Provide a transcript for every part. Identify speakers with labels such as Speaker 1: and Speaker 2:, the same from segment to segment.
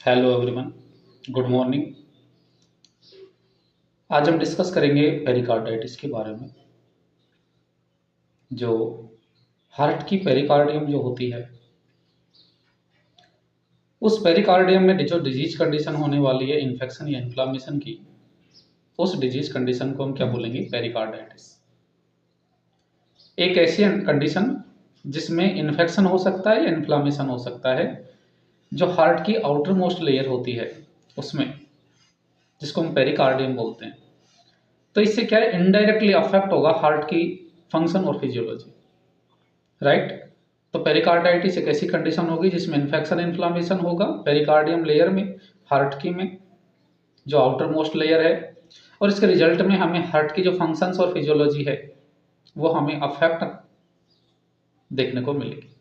Speaker 1: Hello everyone, good morning. आज हम discuss करेंगे पेरिकार्डाइटिस के बारे में। जो हार्ट की पेरिकार्डियम जो होती है, उस पेरिकार्डियम में जो डिजीज कंडीशन होने वाली है, इन्फेक्शन या इन्फ्लामेशन की, उस डिजीज कंडीशन को हम क्या बोलेंगे? पेरिकार्डाइटिस। एक ऐसी कंडीशन जिसमें इन्फेक्शन हो सकता है या इन्फ्लामेशन हो सकता है, जो हार्ट की आउटर मोस्ट लेयर होती है उसमें, जिसको हम पेरिकार्डियम बोलते हैं। तो इससे क्या है, इनडायरेक्टली अफेक्ट होगा हार्ट की फंक्शन और फिजियोलॉजी, राइट। तो पेरिकार्डाइटिस एक ऐसी कंडीशन होगी जिसमें इन्फेक्शन इन्फ्लामेशन होगा पेरिकार्डियम लेयर में, हार्ट की में, जो आउटर मोस्ट लेयर है, और इसके रिजल्ट में हमें हार्ट की जो फंक्शंस और फिजियोलॉजी है वो हमें अफेक्ट देखने को मिलेगी।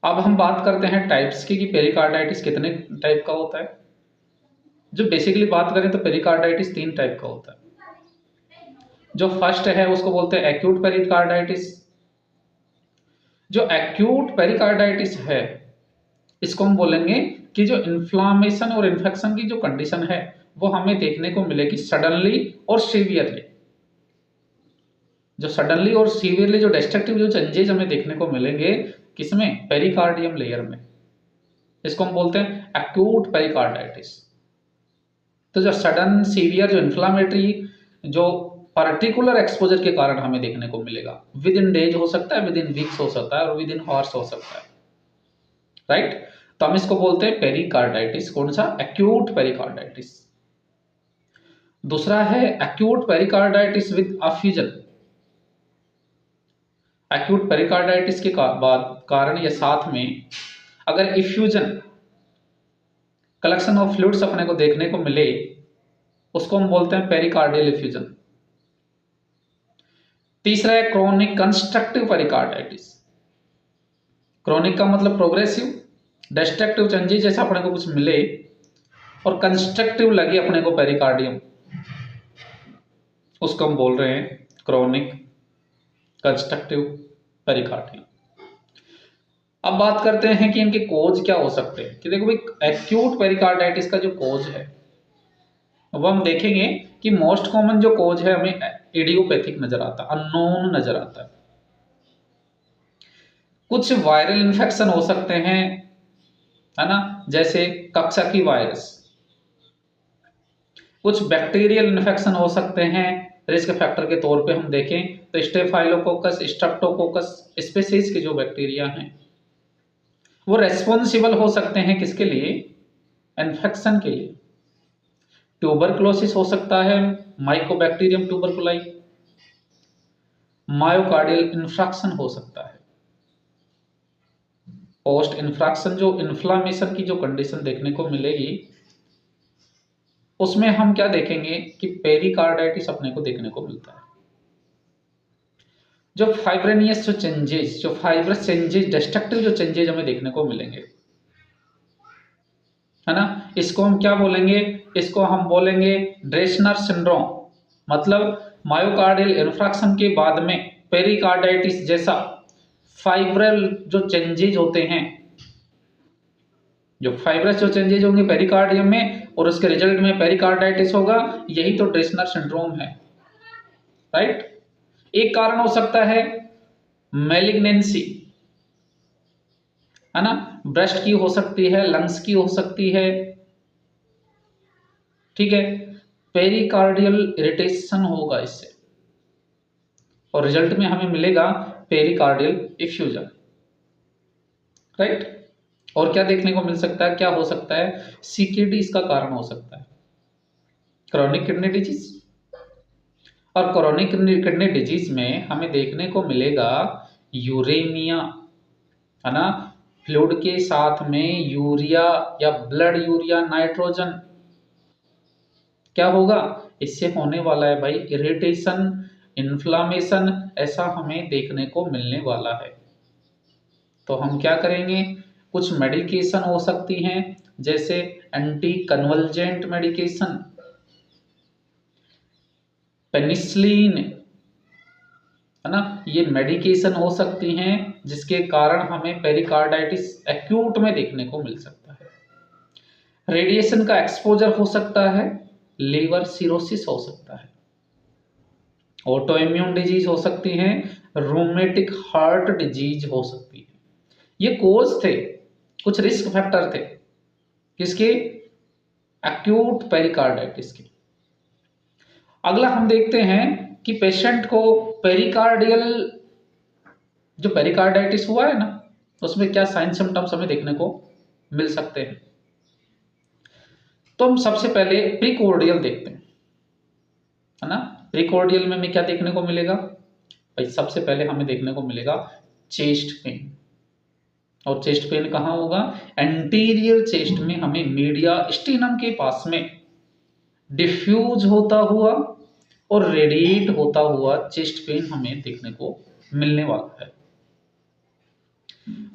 Speaker 1: अब हम बात करते हैं टाइप्स की, कि पेरिकार्डाइटिस कितने टाइप का होता है। जो बेसिकली बात करें तो पेरिकार्डाइटिस 3 टाइप का होता है। जो फर्स्ट है उसको बोलते हैं एक्यूट पेरिकार्डाइटिस। जो एक्यूट पेरिकार्डाइटिस है, इसको हम बोलेंगे कि जो इन्फ्लामेशन और इन्फेक्शन की जो कंडीशन है वो हमें देखने को मिलेगी सडनली और सीवियरली। जो सडनली और सीवियरली जो डिस्ट्रक्टिव जो चेंजेस हमें देखने को मिलेंगे, किसमें? पेरिकार्डियम लेयर में। इसको हम बोलते हैं एक्यूट पेरिकार्डाइटिस। तो जो सडन सीवियर जो इन्फ्लामेटरी जो पर्टिकुलर एक्सपोजर के कारण हमें देखने को मिलेगा, विद इन डेज हो सकता है, विद इन वीक्स हो सकता है, और विद इन हॉर्स हो सकता है, राइट। तो हम इसको बोलते हैं पेरिकार्डाइटिस। कौन सा? Acute pericarditis. दूसरा है acute pericarditis with effusion. Acute pericarditis के बाद कारण या साथ में अगर इफ्यूजन, कलेक्शन ऑफ फ्लूइड्स अपने को देखने को मिले, उसको हम बोलते हैं पेरिकार्डियल इफ्यूजन। तीसरा है क्रोनिक कंस्ट्रक्टिव पेरिकार्डाइटिस। क्रोनिक का मतलब प्रोग्रेसिव, डिस्ट्रक्टिव चेंजेस जैसा अपने को कुछ मिले और कंस्ट्रक्टिव लगे अपने को पेरिकार्डियम, उसको हम बोल रहे हैं क्रोनिक कंस्ट्रक्टिव पेरिकार्डियम। अब बात करते हैं कि इनके कोज क्या हो सकते हैं। कि देखो भाई, एक्यूट पेरिकार्डाइटिस का जो कोज है वो हम देखेंगे कि मोस्ट कॉमन जो कोज है हमें इडियोपैथिक नजर आता है, अननोन नजर आता है। कुछ वायरल इन्फेक्शन हो सकते हैं, है ना, जैसे कक्साकी वायरस। कुछ बैक्टीरियल इन्फेक्शन हो सकते हैं। रिस्क फैक्टर के तौर पे हम देखें तो स्टेफाइलोकोकस, स्ट्रेप्टोकोकस स्पीशीज के जो बैक्टीरिया हैं वो रेस्पॉन्सिबल हो सकते हैं किसके लिए? इन्फेक्शन के लिए। ट्यूबरकुलोसिस हो सकता है, माइकोबैक्टीरियम ट्यूबरकुलाई। मायोकार्डियल इन्फ्रैक्शन हो सकता है। पोस्ट इन्फ्रैक्शन जो इन्फ्लामेशन की जो कंडीशन देखने को मिलेगी, उसमें हम क्या देखेंगे कि पेरिकार्डाइटिस अपने को देखने को मिलता है। जो फाइब्रेनियस जो चेंजेस, जो फाइब्रस चेंजेस, डिस्ट्रक्टिव जो चेंजेस हमें देखने को मिलेंगे, है ना, इसको हम क्या बोलेंगे? इसको हम बोलेंगे ड्रेसनर सिंड्रोम। मतलब मायोकार्डियल इन्फ्रैक्शन के बाद में पेरिकार्डाइटिस जैसा फाइब्रल जो चेंजेस होते हैं, जो फाइब्रस जो चेंजेस होंगे पेरिकार्डियम में और उसके रिजल्ट में पेरिकार्डाइटिस होगा, यही तो ड्रेसनर सिंड्रोम है, राइट। एक कारण हो सकता है मैलिग्नेंसी, है ना, ब्रेस्ट की हो सकती है, लंग्स की हो सकती है, ठीक है। पेरिकार्डियल इरिटेशन होगा इससे और रिजल्ट में हमें मिलेगा पेरिकार्डियल इफ्यूजन, राइट। और क्या देखने को मिल सकता है? क्या हो सकता है? सीकेडी इसका कारण हो सकता है, क्रोनिक किडनी डिजीज। और क्रोनिक किडनी डिजीज में हमें देखने को मिलेगा यूरेमिया, है ना, फ्लूइड के साथ में यूरिया या ब्लड यूरिया नाइट्रोजन। क्या होगा? इससे होने वाला है भाई इरिटेशन, इन्फ्लामेशन, ऐसा हमें देखने को मिलने वाला है। तो हम क्या करेंगे? कुछ मेडिकेशन हो सकती हैं, जैसे एंटी कन्वल्जेंट मेडिकेशन, पेनिसिलिन, है ना, ये मेडिकेशन हो सकती हैं जिसके कारण हमें पेरिकार्डाइटिस एक्यूट में देखने को मिल सकता है। रेडिएशन का एक्सपोजर हो सकता है, लीवर सिरोसिस हो सकता है, ऑटो इम्यून डिजीज हो सकती है, रूमेटिक हार्ट डिजीज हो सकती है। ये कोज थे, कुछ रिस्क फैक्टर थे किसके? एक्यूट पेरिकार्डाइटिस के। अगला हम देखते हैं कि पेशेंट को पेरिकार्डियल जो पेरिकार्डाइटिस हुआ है ना, उसमें क्या साइन सिम्टम्स हमें देखने को मिल सकते हैं। तो हम सबसे पहले प्रीकोर्डियल देखते हैं, है ना। प्रीकोर्डियल में हमें क्या देखने को मिलेगा भाई? सबसे पहले हमें देखने को मिलेगा चेस्ट पेन। और चेस्ट पेन कहाँ होगा? एंटीरियर चेस्ट में हमें मीडिया स्टीनम के पास में डिफ्यूज होता हुआ और रेडिएट होता हुआ चेस्ट पेन हमें देखने को मिलने वाला है।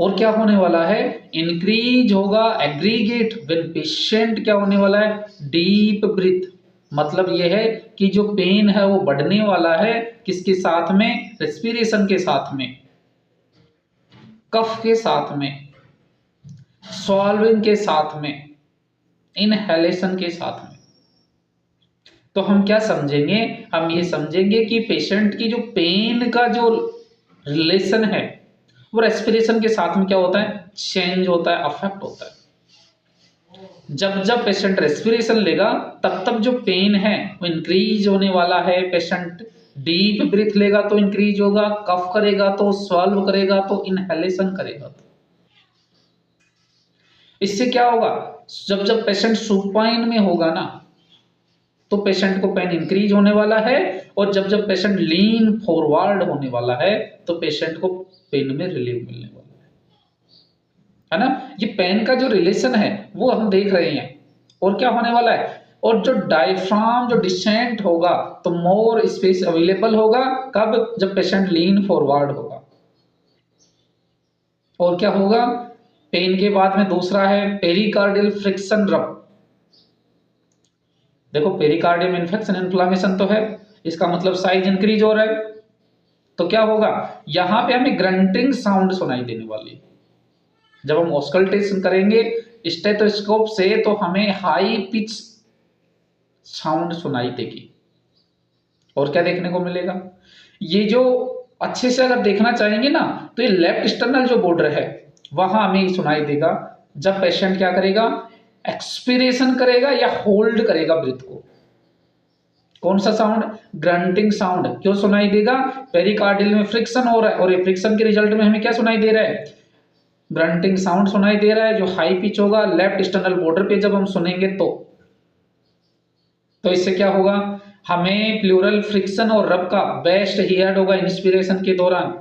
Speaker 1: और क्या होने वाला है? इंक्रीज होगा एग्रीगेट व्हेन पेशेंट क्या होने वाला है? Deep breath. मतलब यह है कि जो पेन है वो बढ़ने वाला है, किसके साथ में? रेस्पिरेशन के साथ में, कफ के साथ में, सॉल्विंग के साथ में, इनहेलेशन के साथ में। तो हम क्या समझेंगे? हम ये समझेंगे कि पेशेंट की जो पेन का जो रिलेशन है वो रेस्पिरेशन के साथ में क्या होता है? चेंज होता है, अफेक्ट होता है। जब जब पेशेंट रेस्पिरेशन लेगा तब तब जो पेन है वो इंक्रीज होने वाला है। पेशेंट डीप ब्रीथ लेगा तो इंक्रीज होगा, कफ करेगा तो सॉल्व करेगा तो इनहेलेशन करेगा तो। इससे क्या होगा? जब जब पेशेंट सुपाइन में होगा ना तो पेशेंट को पेन इंक्रीज होने वाला है, और जब जब पेशेंट लीन फॉरवर्ड होने वाला है तो पेशेंट को पेन में रिलीफ मिलने वाला है ना। ये पेन का जो रिलेशन है वो हम देख रहे हैं। और क्या होने वाला है? और जो डायफ्राम जो डिसेंट होगा तो मोर स्पेस अवेलेबल होगा। कब? जब पेशेंट लीन फॉरवर्ड होगा। और क्या होगा? पेन के बाद में दूसरा है पेरिकार्डियल फ्रिक्शन रब। देखो पेरिकार्डियम में इन्फेक्शन इन्फ्लामेशन तो है, इसका मतलब साइज इंक्रीज हो रहा है। तो क्या होगा? यहां पे हमें ग्रंटिंग साउंड सुनाई देने वाली है। जब हम ऑस्कल्टेशन करेंगे स्टेथोस्कोप से तो हमें हाई पिच साउंड सुनाई देगी। और क्या देखने को मिलेगा? ये जो अच्छे से अगर देखना चाहेंगे ना तो ये लेफ्ट एक्सटर्नल जो बॉर्डर है वहां हमें सुनाई देगा जब पेशेंट क्या करेगा? एक्सपीरेशन करेगा या होल्ड करेगा ब्रीथ को। कौन सा साउंड? Grunting sound. क्यों सुनाई देगा? पेरिकार्डियल में फ्रिक्शन हो रहा है और ये फ्रिक्शन के रिजल्ट में हमें क्या सुनाई दे रहा है? ग्रंटिंग साउंड सुनाई दे रहा है जो हाई पिच होगा लेफ्ट एक्सटर्नल बॉर्डर पे जब हम सुनेंगे तो इससे क्या होगा? हमें प्लूरल फ्रिक्शन और रब का बेस्ट हियर्ड होगा इंस्पिरेशन के दौरान।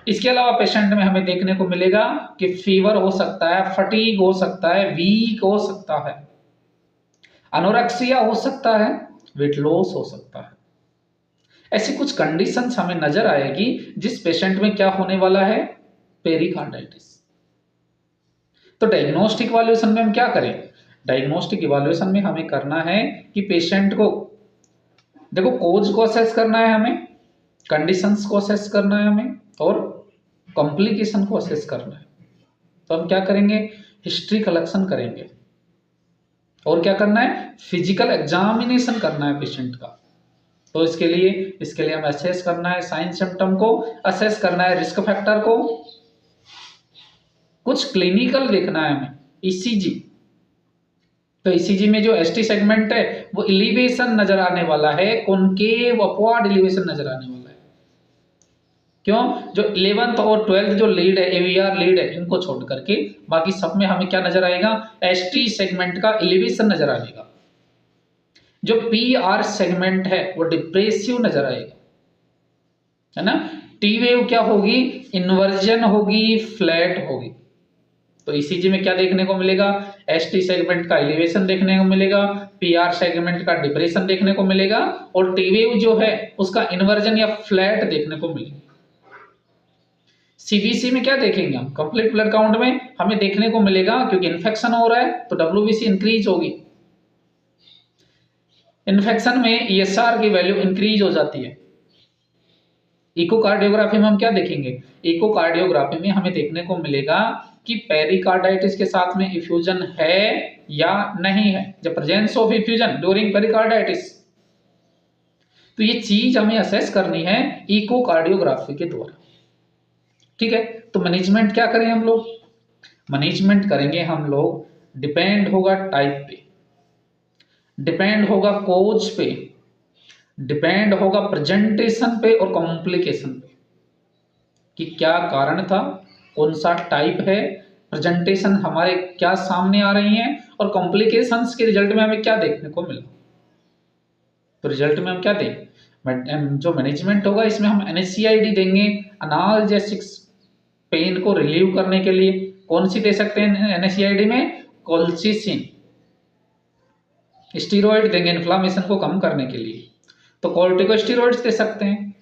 Speaker 1: इसके अलावा पेशेंट में हमें देखने को मिलेगा कि फीवर हो सकता है, फटीग हो सकता है, वीक हो सकता है, एनोरेक्सिया हो सकता है, वेट लॉस हो सकता है। ऐसी कुछ कंडीशंस हमें नजर आएगी जिस पेशेंट में क्या होने वाला है? पेरिकार्डाइटिस। तो डायग्नोस्टिक इवैल्यूएशन में हम क्या करें? डायग्नोस्टिक इवैल्यूएशन में हमें करना है कि पेशेंट को देखो कोज को असेस करना है हमें, कंडीशंस को असेस करना है हमें, और कॉम्प्लिकेशन को असेस करना है। तो हम क्या करेंगे? हिस्ट्री कलेक्शन करेंगे। और क्या करना है? फिजिकल एग्जामिनेशन करना है पेशेंट का। तो इसके लिए हमें असेस करना है साइन सिम्टम को, असेस करना है रिस्क फैक्टर को, कुछ क्लिनिकल देखना है हमें, ईसीजी। तो ईसीजी में जो एसटी सेगमेंट है वो एलिवेशन नजर आने वाला है, कॉनकेव अपवर्ड एलिवेशन नजर आने वाला है। क्यों? जो 11th और 12th जो लीड है, एवीआर लीड है, इनको छोड़ करके बाकी सब में हमें क्या नजर आएगा? एसटी सेगमेंट का एलिवेशन नजर आएगा। जो पीआर सेगमेंट है वो डिप्रेसिव नजर आएगा, है ना। टी वेव क्या होगी? इन्वर्जन होगी, फ्लैट होगी। तो ईसीजी में क्या देखने को मिलेगा? एसटी सेगमेंट का एलिवेशन देखने को मिलेगा, पीआर सेगमेंट का डिप्रेशन देखने को मिलेगा, और टी वेव जो है उसका इन्वर्जन या फ्लैट देखने को मिलेगा। सीबीसी में क्या देखेंगे हम? कंप्लीट ब्लड काउंट में हमें देखने को मिलेगा, क्योंकि इन्फेक्शन हो रहा है तो डब्ल्यूबीसी इंक्रीज होगी। इन्फेक्शन में ईएसआर की वैल्यू इंक्रीज हो जाती है। इकोकार्डियोग्राफी में हम क्या देखेंगे? इकोकार्डियोग्राफी में हमें देखने को मिलेगा कि पेरिकार्डाइटिस के साथ में इफ्यूजन है या नहीं है, the presence of effusion during pericarditis. तो ये चीज हमें असेस करनी है इकोकार्डियोग्राफी के द्वारा। ठीक है, तो मैनेजमेंट क्या करें हम लोग, मैनेजमेंट करेंगे हम लोग, डिपेंड होगा टाइप पे, डिपेंड होगा कोच पे, डिपेंड होगा प्रेजेंटेशन पे और कॉम्प्लिकेशन पे, कि क्या कारण था, कौन सा टाइप है, प्रेजेंटेशन हमारे क्या सामने आ रही हैं, और कॉम्प्लिकेशंस के रिजल्ट में हमें क्या देखने को मिला। तो रिजल्ट में हम क्या दें, जो मैनेजमेंट होगा इसमें हम NSAID देंगे, एनाल्जेसिक्स, पेन को रिलीव करने के लिए। कौन सी दे सकते हैं NSAID में, कोल्चिसिन। स्टीरॉइड देंगे इन्फ्लामेशन को कम करने के लिए, तो कॉर्टिकोस्टेरॉइड्स दे सकते हैं,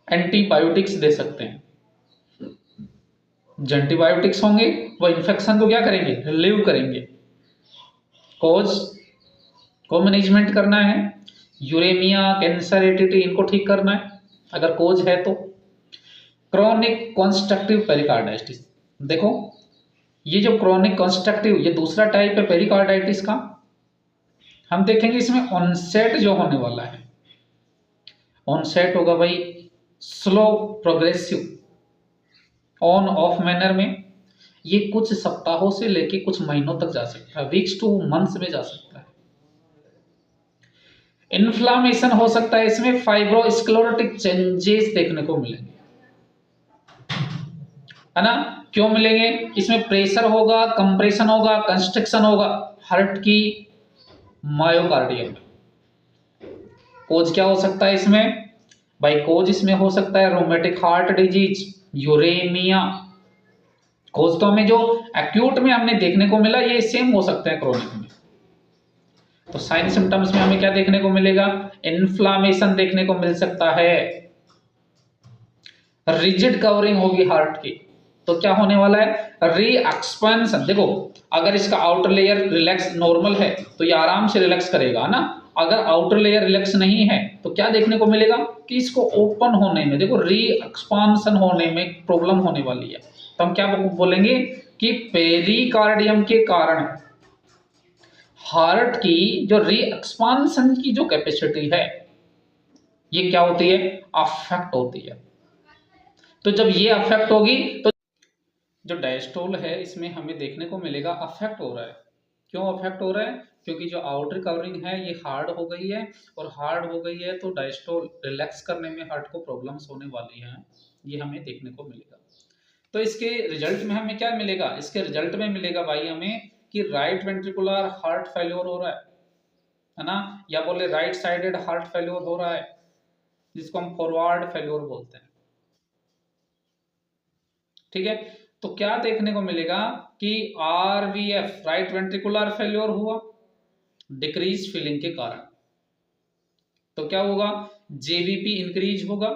Speaker 1: एंटीबायोटिक्स दे सकते हैं। जो एंटीबायोटिक्स होंगे वो इन्फेक्शन को क्या करेंगे, रिलीव करेंगे। कोज को मैनेजमेंट करना है, यूरेमिया, कैंसर, एटीटी, इनको ठीक करना है अगर कोज है तो। क्रोनिक कॉन्स्ट्रक्टिव पेरिकार्डाइटिस, देखो ये जो क्रोनिक कॉन्स्ट्रक्टिव, ये दूसरा टाइप है पेरिकार्डाइटिस का। हम देखेंगे इसमें ऑनसेट जो होने वाला है, ऑनसेट होगा भाई slow progressive, on off manner में। ये कुछ सप्ताहों से लेके कुछ महीनों तक जा सकता है, वीक्स टू मंथ्स में जा सकता है। इन्फ्लामेशन हो सकता है इसमें, फाइब्रोस्क्लेरोटिक चेंजेस देखने को मिलेंगे, है ना। क्यों मिलेंगे, इसमें प्रेशर होगा, कंप्रेशन होगा, कंस्ट्रिक्शन होगा हार्ट की मायोकार्डियम में। कोज क्या हो सकता है इसमें भाई, कोज इसमें हो सकता है रोमेटिक हार्ट डिजीज, यूरेमिया। कोज तो हमें जो एक्यूट में हमने देखने को मिला ये सेम हो सकता है क्रोनिक में। तो साइन सिम्टम्स में हमें क्या देखने को मिलेगा, इन्फ्लामेशन देखने को मिल सकता है, रिजिड कवरिंग होगी हार्ट की। तो क्या होने वाला है, री एक्सपेंशन। देखो अगर इसका आउटर लेयर रिलैक्स नॉर्मल है तो ये आराम से रिलैक्स करेगा ना। अगर आउटर लेयर रिलैक्स नहीं है तो क्या देखने को मिलेगा कि इसको ओपन होने में, देखो री एक्सपांशन होने में प्रॉब्लम होने वाली है। तो हम क्या बोलेंगे कि पेरिकार्डियम के कारण हार्ट की जो री एक्सपांशन की जो कैपेसिटी है ये क्या होती है, अफेक्ट होती है। तो जब ये अफेक्ट होगी तो जो डायस्टोल है इसमें हमें देखने को मिलेगा अफेक्ट हो रहा है। क्यों अफेक्ट हो रहा है, क्योंकि जो आउटर कवरिंग है ये हार्ड हो गई है, और हार्ड हो गई है तो डायस्टोल रिलैक्स करने में हार्ट को प्रॉब्लम्स होने वाली हैं, ये हमें देखने को मिलेगा। तो इसके रिजल्ट में हमें क्या मिलेगा, इसके रिजल्ट में मिलेगा भाई हमें कि राइट वेंट्रिकुलर हार्ट फेल्योर हो रहा है ना, या बोले राइट साइडेड हार्ट फेल्योर हो रहा है, जिसको हम फॉरवर्ड फेल्योर बोलते हैं। ठीक है, तो क्या देखने को मिलेगा कि RVF राइट वेंट्रिकुलर फेल्योर हुआ डिक्रीज फीलिंग के कारण। तो क्या होगा, JVP इंक्रीज होगा,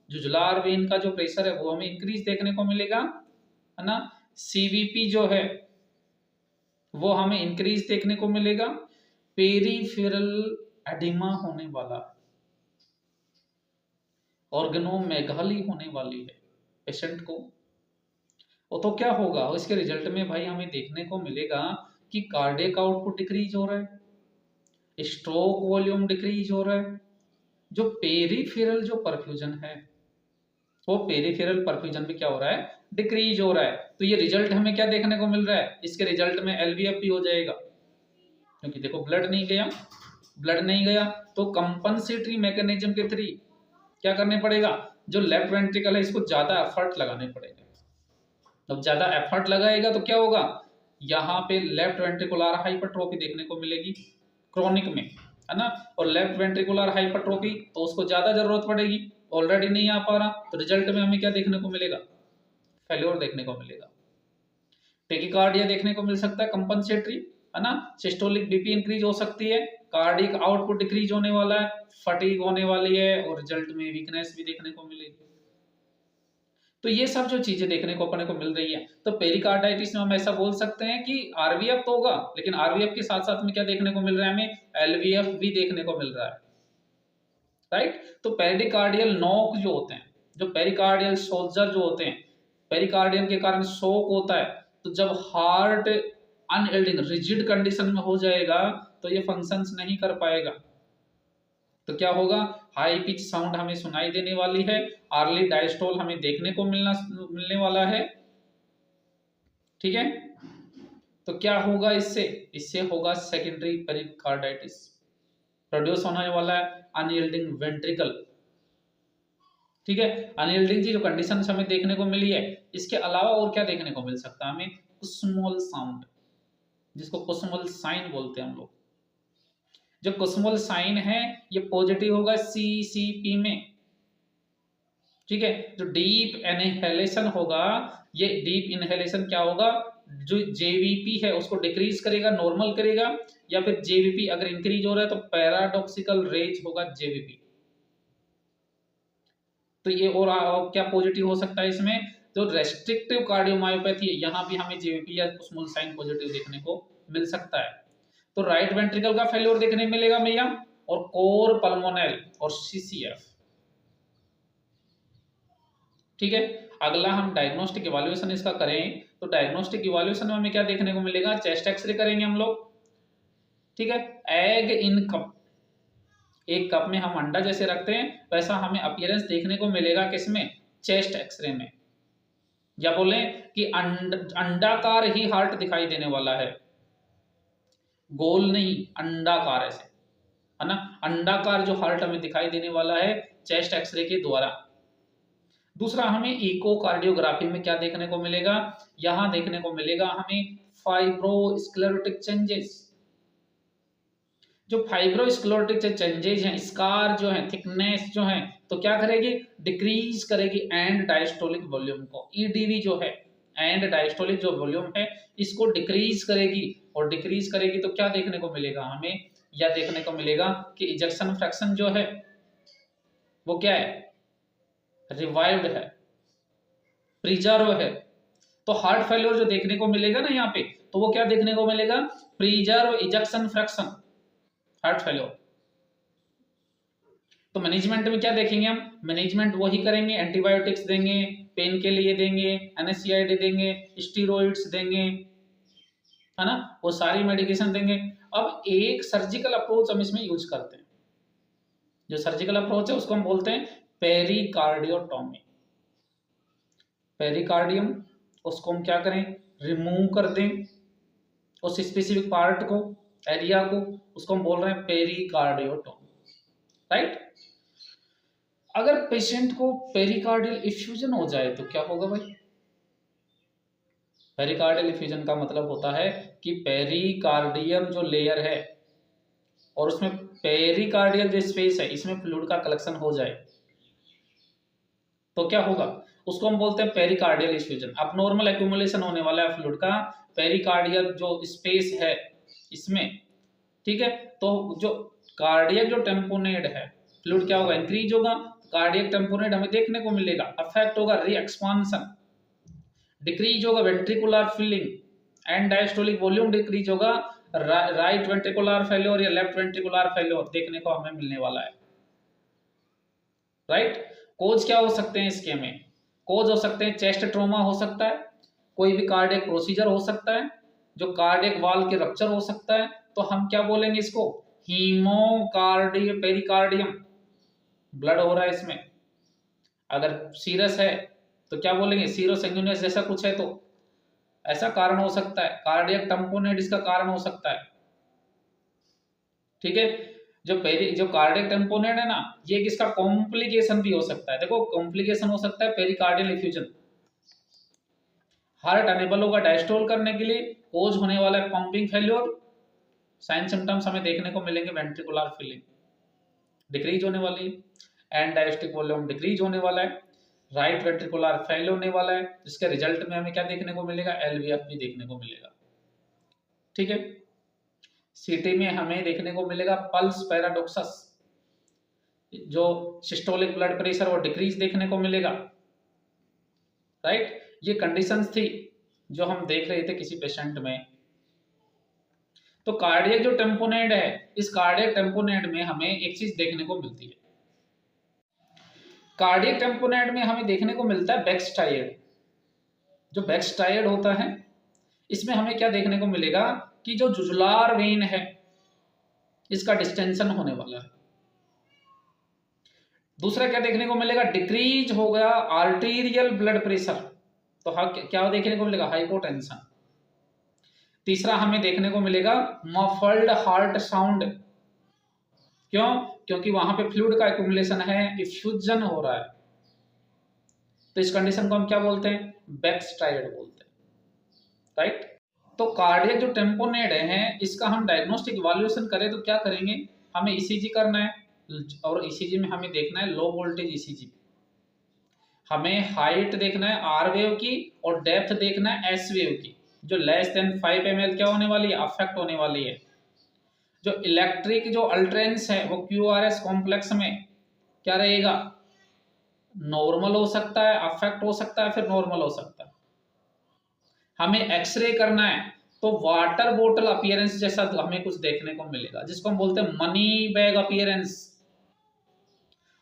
Speaker 1: जुजुलार वेन का जो प्रेशर है वो हमें इंक्रीज देखने को मिलेगा, है ना। CVP जो है वो हमें इंक्रीज देखने को मिलेगा, पेरीफेरल एडिमा होने वाला, ऑर्गेनोमेगाली होने वाली है पेशेंट को। तो क्या होगा इसके रिजल्ट में भाई हमें देखने को मिलेगा कि कार्डियक आउटपुट डिक्रीज हो रहा है, स्ट्रोक वॉल्यूम डिक्रीज हो रहा है, जो पेरिफेरल जो परफ्यूजन है वो पेरिफेरल परफ्यूजन भी क्या हो रहा है, डिक्रीज हो रहा है। तो ये रिजल्ट हमें क्या देखने को मिल रहा है, इसके रिजल्ट में LVF भी हो जाएगा, क्योंकि देखो ब्लड नहीं गया, ब्लड नहीं गया तो कंपनसेटरी मैकेनिज्म के थ्रू क्या करने पड़ेगा, जो लेफ्ट वेंट्रिकल है इसको ज्यादा एफर्ट लगाने पड़ेगा। जब ज्यादा एफर्ट लगाएगा तो क्या होगा, यहाँ पे लेफ्ट वेंट्रिकुलर हाइपरट्रोफी देखने को मिलेगी क्रोनिक में, है ना। और लेफ्ट वेंट्रिकुलर हाइपरट्रोफी तो उसको ज्यादा जरूरत पड़ेगी, ऑलरेडी नहीं आ पा रहा, तो रिजल्ट में हमें क्या देखने को मिलेगा, फेल्योर देखने को मिलेगा। टेकिकार्डिया देखने को मिल सकता है कंपनसेटरी, है ना। सिस्टोलिक BP इंक्रीज हो सकती है, कार्डिक आउटपुट डिक्रीज होने वाला है, फटीग होने वाली है, और रिजल्ट में वीकनेस भी देखने को मिलेगी। तो ये सब जो चीजें देखने को अपने को मिल रही है, तो पेरिकार्डाइटिस में हम ऐसा बोल सकते हैं कि RVF तो होगा, लेकिन RVF के साथ साथ में क्या देखने को मिल रहा है, हमें LVF भी देखने को मिल रहा है, राइट। तो पेरिकार्डियल नोक जो होते हैं, जो पेरिकार्डियल सोल्जर जो होते हैं, पेरिकार्डियम के कारण शॉक होता है। तो जब हार्ट अनयील्डिंग रिजिड कंडीशन में हो जाएगा तो ये फंक्शंस नहीं कर पाएगा। तो क्या होगा, हाई पिच साउंड हमें सुनाई देने वाली है, अर्ली डायस्टोल हमें देखने को मिलने वाला है। ठीक है, तो क्या होगा इससे, इससे होगा सेकेंडरी पेरिकार्डाइटिस, प्रोड्यूस होने वाला है अनयील्डिंग वेंट्रिकल। ठीक है, अनयील्डिंग की जो कंडीशन हमें देखने को मिली है, इसके अलावा और क्या देखने को मिल सकता है हमें, कुस्मोल साउंड, जिसको कुस्मोल साइन बोलते हैं हम लोग। जो कुस्मोल साइन है ये पॉजिटिव होगा CCP में। ठीक है, जो डीप इनहेलेशन होगा, ये डीप इनहेलेशन क्या होगा, जो JVP है उसको डिक्रीज करेगा, नॉर्मल करेगा, या फिर JVP अगर इंक्रीज हो रहा है तो पैराडॉक्सिकल रेज होगा JVP। तो ये और क्या पॉजिटिव हो सकता है इसमें, जो रेस्ट्रिक्टिव कार्डियोमायोपैथी है यहाँ भी हमें JVP या कुस्मोल साइन पॉजिटिव देखने को मिल सकता है। तो राइट वेंट्रिकल का फेल्योर देखने मिलेगा भैया, और कोर पल्मोनल और CCF। ठीक है, अगला हम डायग्नोस्टिक इवैल्यूएशन इसका करें, तो डायग्नोस्टिक इवैल्यूएशन में हमें क्या देखने को मिलेगा, चेस्ट एक्सरे करेंगे हम लोग। ठीक है, एग इन कप, एक कप में हम अंडा जैसे रखते हैं वैसा हमें अपीयरेंस देखने को मिलेगा किसमें, चेस्ट एक्सरे में। या बोले कि अंडाकार ही हार्ट दिखाई देने वाला है, गोल नहीं, अंडाकार ऐसे, है ना, अंडाकार जो हार्ट हमें दिखाई देने वाला है चेस्ट एक्सरे के द्वारा। दूसरा हमें इकोकार्डियोग्राफी में क्या देखने को मिलेगा, यहां देखने को मिलेगा हमें फाइब्रोस्क्लेरोटिक चेंजेस। जो फाइब्रोस्क्लेरोटिक चेंजेस हैं, स्कार जो है, थिकनेस जो है, तो क्या करेगी, डिक्रीज करेगी एंड डायस्टोलिक वॉल्यूम को। EDV जो है, एंड डायस्टोलिक जो वॉल्यूम है इसको डिक्रीज करेगी, और डिक्रीज करेगी तो क्या देखने को मिलेगा हमें, या देखने को मिलेगा कि इजेक्शन फ्रैक्शन जो है वो क्या है, रिवाइव्ड है, प्रिजर्व है। तो हार्ट फेलियर जो देखने को मिलेगा ना यहाँ पे, तो वो क्या देखने को मिलेगा, preserve ejection fraction, heart failure. तो मैनेजमेंट में क्या देखेंगे हम, मैनेजमेंट वही करेंगे, एंटीबायोटिक्स देंगे, पेन के लिए देंगे, NSAID देंगे, स्टीरॉइड्स देंगे, है ना, वो सारी मेडिकेशन देंगे। अब एक सर्जिकल अप्रोच हम इसमें यूज करते हैं, जो सर्जिकल अप्रोच है उसको हम बोलते हैं पेरिकार्डियोटॉमी। पेरिकार्डियम उसको हम क्या करें, रिमूव कर दें, उस स्पेसिफिक पार्ट को, एरिया को, उसको हम बोल रहे हैं पेरिकार्डियोटॉमी। राइट, अगर पेशेंट को पेरिकार्डियल इफ्यूजन हो जाए तो क्या होगा भाई, पेरिकार्डियल इफ्यूजन का मतलब होता है कि पेरिकार्डियम जो लेयर है और उसमें पेरिकार्डियल जो स्पेस है इसमें फ्लूइड का कलेक्शन हो जाए तो क्या होगा, उसको हम बोलते हैं पेरिकार्डियल इफ्यूजन। अब नॉर्मल एक्यूमुलेशन होने वाला है फ्लूइड का पेरिकार्डियल जो स्पेस है इसमें। ठीक है, तो जो कार्डियक जो टेम्पोनेट है, फ्लूइड क्या होगा, इंक्रीज होगा, कार्डियक टेम्पोनेट हमें देखने को मिलेगा, अफेक्ट होगा री एक्सपांसन, डिक्रीज होगा ventricular filling and diastolic volume decrease होगा, राइट वेंट्रिकुलर फेल्योर या लेफ्ट वेंट्रिकुलर फेल्योर देखने को हमें मिलने वाला है। राइट, कोज क्या हो सकते हैं इसके में, कोज हो सकते हैं चेस्ट ट्रोमा हो सकता है, कोई भी कार्डियक प्रोसीजर हो सकता है, जो कार्डियक वाल के रप्चर हो सकता है, तो हम क्या बोलेंगे इसको, हीमोकार्डिय पेरिकार्डियम, ब्लड हो रहा है इसमें। अगर सीरस है तो क्या बोलेंगे, सीरोसेंगुइनस जैसा कुछ है, तो ऐसा कारण हो सकता है, कार्डियक टेम्पोनेट इसका कारण हो सकता है। ठीक है, जो कार्डियक टेम्पोनेट है ना, ये किसका कॉम्प्लिकेशन भी हो सकता है। देखो कॉम्प्लिकेशन हो सकता है पेरिकार्डियल इफ्यूजन, हार्ट अनेबल होगा डायस्टोल करने के लिए, कोज होने वाला है पंपिंग फेल्योर, साइन सिम्टम्स हमें देखने को मिलेंगे, वेंट्रिकुलर फिलिंग डिक्रीज होने वाली है, एंड डायस्टिक वॉल्यूम डिक्रीज होने वाला है, राइट वेंट्रिकुलर फेल होने वाला है, जिसके रिजल्ट में हमें क्या देखने को मिलेगा, LVF भी देखने को मिलेगा। ठीक है, CT में हमें देखने को मिलेगा पल्स पैराडॉक्सस, जो सिस्टोलिक ब्लड प्रेशर और डिक्रीज देखने को मिलेगा। राइट, ये कंडीशंस थी जो हम देख रहे थे किसी पेशेंट में। तो कार्डियक जो टेम्पोनेट है, इस कार्डियक टेम्पोनेट में हमें एक चीज देखने को मिलती है, कार्डियक टेम्पोनेट में हमें देखने को मिलता है बैकस्टाइड। जो बैकस्टायर्ड होता है, इसमें हमें क्या देखने को मिलेगा कि जो जुजुलार वेन है इसका डिस्टेंशन होने वाला है। दूसरा क्या देखने को मिलेगा, डिक्रीज हो गया आर्टीरियल ब्लड प्रेशर, तो क्या देखने को मिलेगा, हाइपोटेंशन। तीसरा हमें देखने को मिलेगा मफल्ड हार्ट साउंड, क्यों, क्योंकि वहां पे फ्लूइड का एक्यूमुलेशन है, इफ्यूजन हो रहा है, तो इस कंडीशन को हम क्या बोलते हैं, बैकस्टायर्ड बोलते हैं, राइट। तो कार्डियक जो टेम्पोनेड है इसका हम डायग्नोस्टिक इवैल्यूएशन करें तो क्या करेंगे, हमें ईसीजी करना है, और ईसीजी में हमें देखना है लो वोल्टेज ईसीजी, हमें हाइट देखना है आर वेव की और डेप्थ देखना है एस वेव की। जो लेस देन 5 ml क्या होने वाली है, अफेक्ट होने वाली है। जो इलेक्ट्रिक जो अल्ट्रेंस है वो क्यूआरएस कॉम्प्लेक्स में क्या रहेगा, नॉर्मल हो सकता है, अफेक्ट हो सकता है, फिर नॉर्मल हो सकता है। हमें एक्सरे करना है तो वाटर बोतल अपीयरेंस जैसा हमें कुछ देखने को मिलेगा, जिसको हम बोलते हैं मनी बैग अपीयरेंस।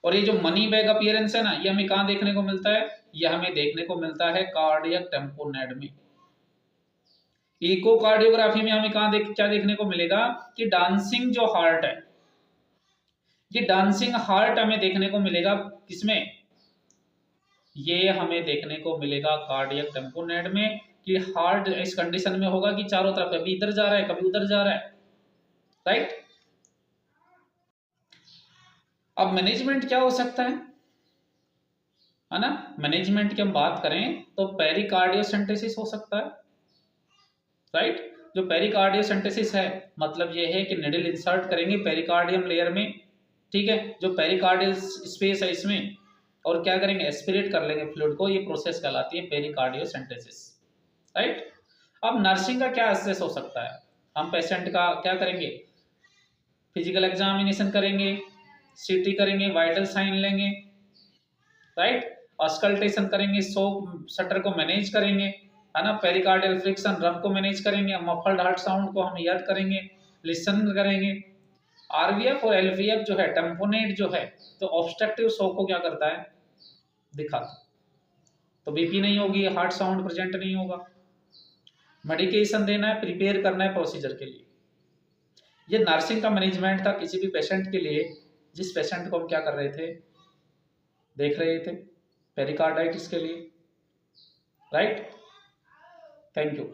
Speaker 1: और ये जो मनी बैग अपीयरेंस है ना, ये हमें कहां देखने को मिलता है, ये हमें देखने को मिलता है कार्डियक टेम्पोनेड में। इकोकार्डियोग्राफी में हमें क्या देखने को मिलेगा कि डांसिंग जो हार्ट है, ये डांसिंग हार्ट हमें देखने को मिलेगा किसमें, ये हमें देखने को मिलेगा कार्डियक टेम्पोनेड में, कि हार्ट इस कंडीशन में होगा कि चारों तरफ कभी इधर जा रहा है कभी उधर जा रहा है, राइट। अब मैनेजमेंट क्या हो सकता है ना, मैनेजमेंट की हम बात करें तो पेरिकार्डियोसेंटेसिस हो सकता है, राइट। जो पेरिकार्डियोसेंटेसिस है मतलब ये है कि निडल इंसर्ट करेंगे पेरिकार्डियम लेयर में, ठीक है, जो पेरिकार्डियल स्पेस है इसमें, और क्या करेंगे, एस्पिरेट कर लेंगे फ्लूइड को, ये प्रोसेस कहलाती है पेरिकार्डियोसेंटेसिस, राइट। अब नर्सिंग का क्या एसेस हो सकता है, हम पेशेंट का क्या करेंगे, फिजिकल एग्जामिनेशन करेंगे, सीटी करेंगे, वाइटल साइन लेंगे, राइट, ऑस्कल्टेशन करेंगे, शॉक शटर को मैनेज करेंगे, है ना, पेरिकार्डियल फ्रिक्शन रब को मैनेज करेंगे, मफल्ड हार्ट साउंड को हम हियर करेंगे, लिसन करेंगे। आरवीएफ और एलवीएफ जो है टेम्पोनेट जो है, तो ऑब्स्ट्रक्टिव शॉक को क्या करता है, दिखाता, तो बीपी नहीं होगी, हार्ट साउंड प्रेजेंट नहीं होगा। मेडिकेशन देना है, प्रिपेयर करना है प्रोसीजर के लिए। ये नर्सिंग का मैनेजमेंट था किसी भी पेशेंट के लिए, जिस पेशेंट को हम क्या कर रहे थे, देख रहे थे पेरिकार्डाइटिस के लिए, राइट। Thank you.